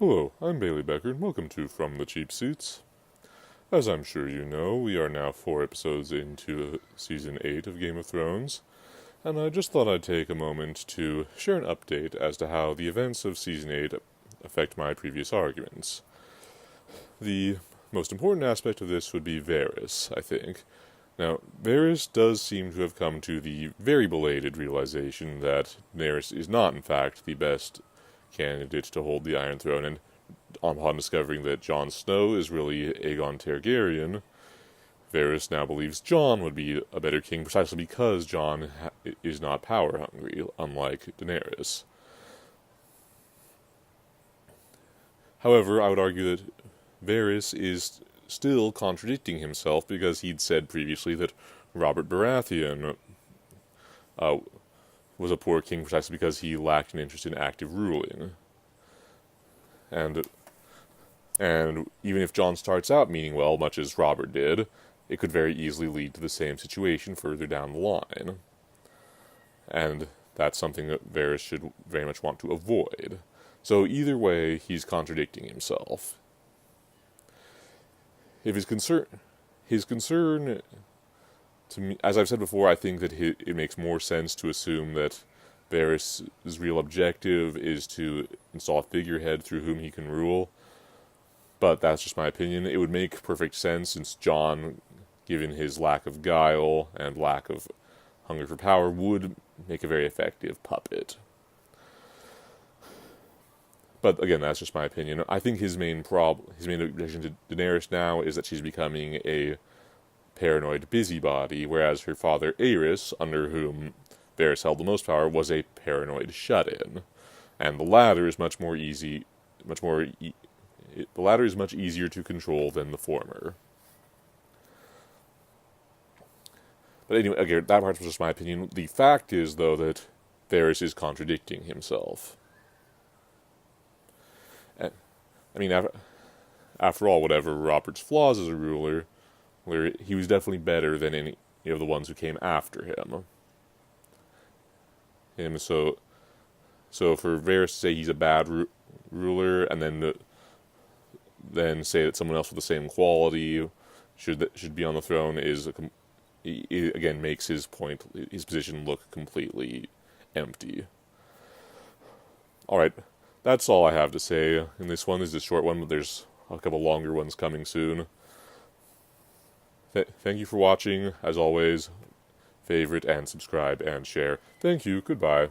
Hello, I'm Bailey Becker, and welcome to From the Cheap Seats. As I'm sure you know, we are now 4 episodes into Season 8 of Game of Thrones, and I just thought I'd take a moment to share an update as to how the events of Season 8 affect my previous arguments. The most important aspect of this would be Varys, I think. Now, Varys does seem to have come to the very belated realization that Daenerys is not, in fact, the best candidate to hold the Iron Throne, and upon discovering that Jon Snow is really Aegon Targaryen, Varys now believes Jon would be a better king precisely because Jon is not power hungry, unlike Daenerys. However, I would argue that Varys is still contradicting himself because he'd said previously that Robert Baratheon was a poor king precisely because he lacked an interest in active ruling. And even if Jon starts out meaning well, much as Robert did, it could very easily lead to the same situation further down the line. And that's something that Varys should very much want to avoid. So either way, he's contradicting himself. If his concern, to me, as I've said before, I think that it makes more sense to assume that Varys' real objective is to install a figurehead through whom he can rule. But that's just my opinion. It would make perfect sense since Jon, given his lack of guile and lack of hunger for power, would make a very effective puppet. But again, that's just my opinion. I think his main objection to Daenerys now is that she's becoming a paranoid busybody, whereas her father Aerys, under whom Varys held the most power, was a paranoid shut-in, and the latter is much easier to control than the former. But anyway, again, that part was just my opinion. The fact is, though, that Varys is contradicting himself. I mean, after all, whatever Robert's flaws as a ruler, he was definitely better than any of the ones who came after him. So for Varys to say he's a bad ruler, and then say that someone else with the same quality should be on the throne again makes his position look completely empty. All right. That's all I have to say in this one. This is a short one, but there's a couple longer ones coming soon. Thank you for watching. As always, favorite and subscribe and share. Thank you. Goodbye.